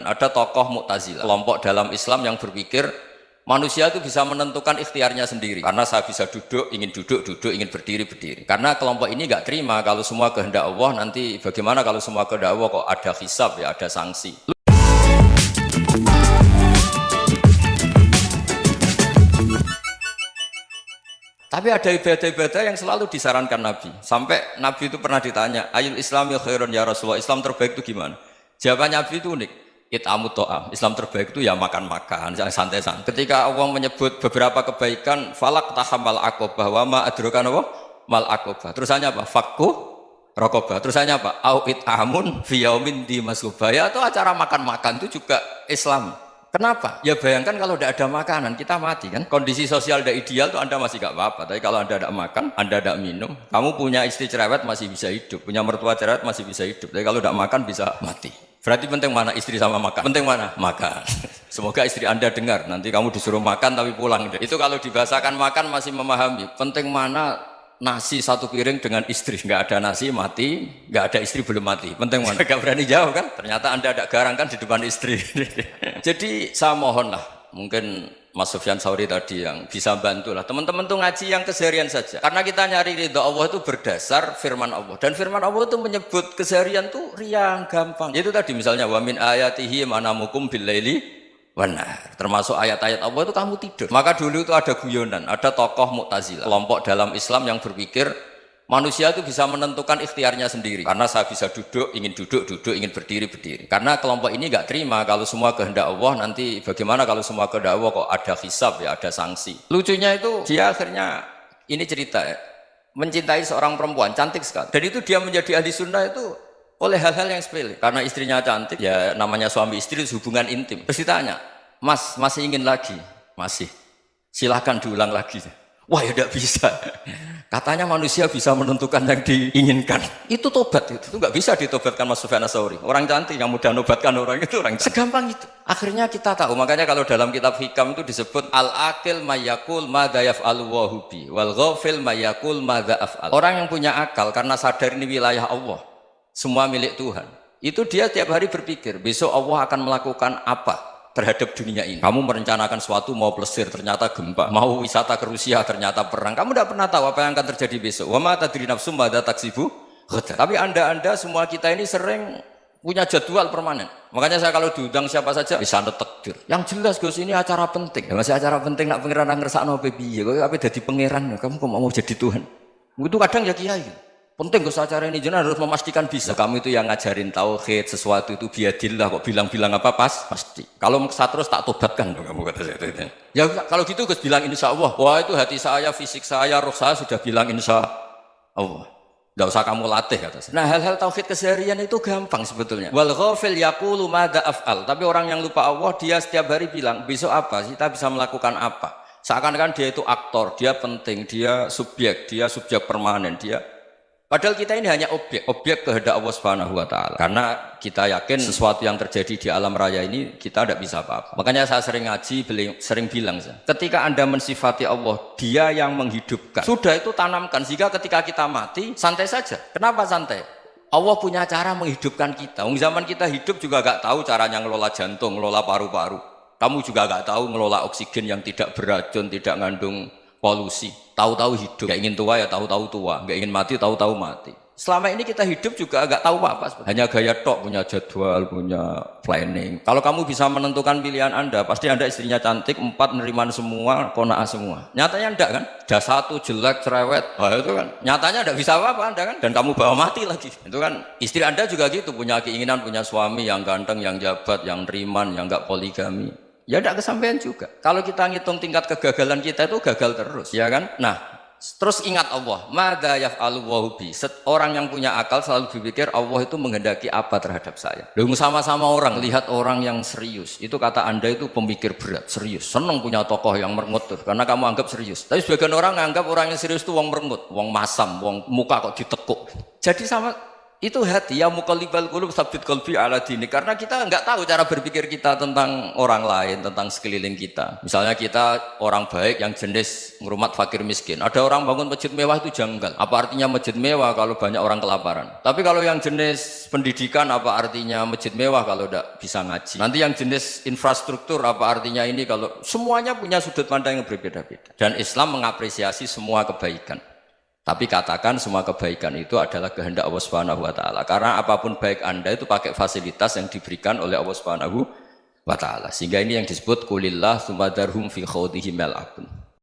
Ada tokoh Mu'tazilah, kelompok dalam Islam yang berpikir manusia itu bisa menentukan ikhtiarnya sendiri. Karena saya bisa duduk, duduk, ingin berdiri, berdiri. Karena kelompok ini nggak terima kalau semua kehendak Allah, nanti bagaimana kalau semua kehendak Allah kok ada hisab ya, ada sanksi. Tapi ada ibadah-ibadah yang selalu disarankan Nabi. Sampai Nabi itu pernah ditanya, ayul islami khairun ya Rasulullah, Islam terbaik itu gimana? Jawaban Nabi itu unik. It'amut to'am, Islam terbaik itu ya makan-makan, santai-santai. Ketika Allah menyebut beberapa kebaikan, falak tahamal akobah, wa ma adrokan apa? Mal akobah. Terusannya apa? Fakku rokobah. Terusannya apa? Au it'amun fiyaumin di masubaya. Atau acara makan-makan itu juga Islam. Kenapa? Ya bayangkan kalau tidak ada makanan, kita mati kan? Kondisi sosial tidak ideal itu Anda masih gak apa-apa. Tapi kalau Anda tidak makan, Anda tidak minum, kamu punya istri cerewet masih bisa hidup, punya mertua cerewet masih bisa hidup. Tapi kalau tidak makan bisa mati. Berarti penting mana istri sama makan? Penting mana? Makan. Semoga istri Anda dengar, nanti kamu disuruh makan tapi pulang. Itu kalau dibahasakan makan masih memahami. Penting mana nasi satu piring dengan istri. Nggak ada nasi mati, nggak ada istri belum mati. Penting mana? Nggak berani jawab kan? Ternyata Anda ada garang kan di depan istri. Jadi saya mohonlah, mungkin Mas Sufyan Sauri tadi yang bisa bantulah teman-teman tuh ngaji yang keseharian saja, karena kita nyari ridha Allah itu berdasar firman Allah, dan firman Allah itu menyebut keseharian tuh riang gampang. Itu tadi misalnya wa min ayatihi manamukum billaili wanar, termasuk ayat-ayat Allah itu kamu tidur. Maka dulu itu ada guyonan, ada tokoh Mu'tazilah, kelompok dalam Islam yang berpikir manusia itu bisa menentukan ikhtiarnya sendiri. Karena saya bisa duduk, ingin berdiri, berdiri. Karena kelompok ini nggak terima kalau semua kehendak Allah, nanti bagaimana kalau semua kehendak Allah kok ada hisab ya, ada sanksi. Lucunya itu dia akhirnya, ini cerita ya, mencintai seorang perempuan cantik sekali. Dan itu dia menjadi ahli sunnah itu oleh hal-hal yang sepele. Karena istrinya cantik, ya namanya suami istri itu hubungan intim. Terus ditanya, Mas, masih ingin lagi? Masih. Silahkan diulang lagi. Wah ya tidak bisa. Katanya manusia bisa menentukan yang diinginkan. Itu tobat itu nggak bisa ditobatkan Mas Sufyan Sauri. Orang cantik yang mudah nobatkan orang itu orang cantik. Segampang itu. Akhirnya kita tahu. Makanya kalau dalam kitab hikam itu disebut al-akil mayakul madza yaf'alu wa hubi wal ghafil mayakul madza af'al. Orang yang punya akal karena sadar ini wilayah Allah, semua milik Tuhan. Itu dia tiap hari berpikir, besok Allah akan melakukan apa terhadap dunia ini. Kamu merencanakan sesuatu, mau plesir ternyata gempa, mau wisata ke Rusia ternyata perang. Kamu tidak pernah tahu apa yang akan terjadi besok. Wa ma tadri nafsum madza taksibu ghadan. Tapi anda semua kita ini sering punya jadwal permanen. Makanya saya kalau diundang siapa saja bisa takdir. Yang jelas Gus ini acara penting. Ya, masih acara penting nak pangeran ngersakno apa piye? Kok ape dadi pangeran? Kamu kok mau jadi Tuhan? Itu kadang ya kiai. Penting Gus acara ini jenengan harus memastikan bisa. Kamu itu yang ngajarin tauhid, sesuatu itu biadillah, kok bilang-bilang apa pasti. Kalau terus tak tobatkan kamu kata saya itu. Ya kalau gitu Gus bilang insya Allah. Wah itu hati saya, fisik saya, roh saya sudah bilang insya Allah. Tidak usah kamu latih kata saya. Nah hal-hal tauhid keseharian itu gampang sebetulnya. Wal ghafil yaqulu madza af'al. Tapi orang yang lupa Allah dia setiap hari bilang besok apa? Kita bisa melakukan apa? Seakan-akan dia itu aktor, dia penting, dia subjek permanen, dia. Padahal kita ini hanya objek kehendak Allah Subhanahu wa taala. Karena kita yakin sesuatu yang terjadi di alam raya ini kita tidak bisa apa-apa. Makanya saya sering ngaji, sering bilang, ketika Anda mensifati Allah, Dia yang menghidupkan. Sudah itu tanamkan sehingga ketika kita mati santai saja. Kenapa santai? Allah punya cara menghidupkan kita. Zaman kita hidup juga gak tahu caranya ngelola jantung, ngelola paru-paru. Kamu juga gak tahu ngelola oksigen yang tidak beracun, tidak mengandung polusi. Tahu-tahu hidup, gak ingin tua ya tahu-tahu tua, gak ingin mati tahu-tahu mati. Selama ini kita hidup juga gak tahu apa-apa, hanya gaya tok, punya jadwal, punya planning. Kalau kamu bisa menentukan pilihan Anda, pasti Anda istrinya cantik, 4 neriman semua, kona'ah semua. Nyatanya enggak kan? Ada 1 jelek, cerewet, wah itu kan nyatanya enggak bisa apa-apa Anda kan, dan kamu bawa mati lagi. Itu kan istri Anda juga gitu, punya keinginan, punya suami yang ganteng, yang jabat, yang neriman, yang enggak poligami. Ya tidak kesampaian juga. Kalau kita ngitung tingkat kegagalan kita itu gagal terus, ya kan? Nah, terus ingat Allah, madza yaf'alu wa hubi. Orang yang punya akal selalu berpikir Allah itu menghendaki apa terhadap saya. Lalu sama-sama orang lihat orang yang serius. Itu kata Anda itu pemikir berat, serius. Senang punya tokoh yang merengut tuh, karena kamu anggap serius. Tapi sebagian orang anggap orang yang serius itu wong merengut, wong masam, wong muka kok ditekuk. Jadi sama Itu hati ya muqallibal qulub tsabbit qalbi ala dini. Karena kita nggak tahu cara berpikir kita tentang orang lain, tentang sekeliling kita. Misalnya kita orang baik yang jenis ngrumat fakir miskin. Ada orang bangun masjid mewah itu janggal. Apa artinya masjid mewah kalau banyak orang kelaparan? Tapi kalau yang jenis pendidikan apa artinya masjid mewah kalau tidak bisa ngaji? Nanti yang jenis infrastruktur apa artinya ini kalau semuanya punya sudut pandang yang berbeda-beda. Dan Islam mengapresiasi semua kebaikan. Tapi katakan semua kebaikan itu adalah kehendak Allah Subhanahu wa taala. Karena apapun baik Anda itu pakai fasilitas yang diberikan oleh Allah Subhanahu wa taala. Sehingga ini yang disebut kulillah tsumma darhum fi khawdihim yal'abun.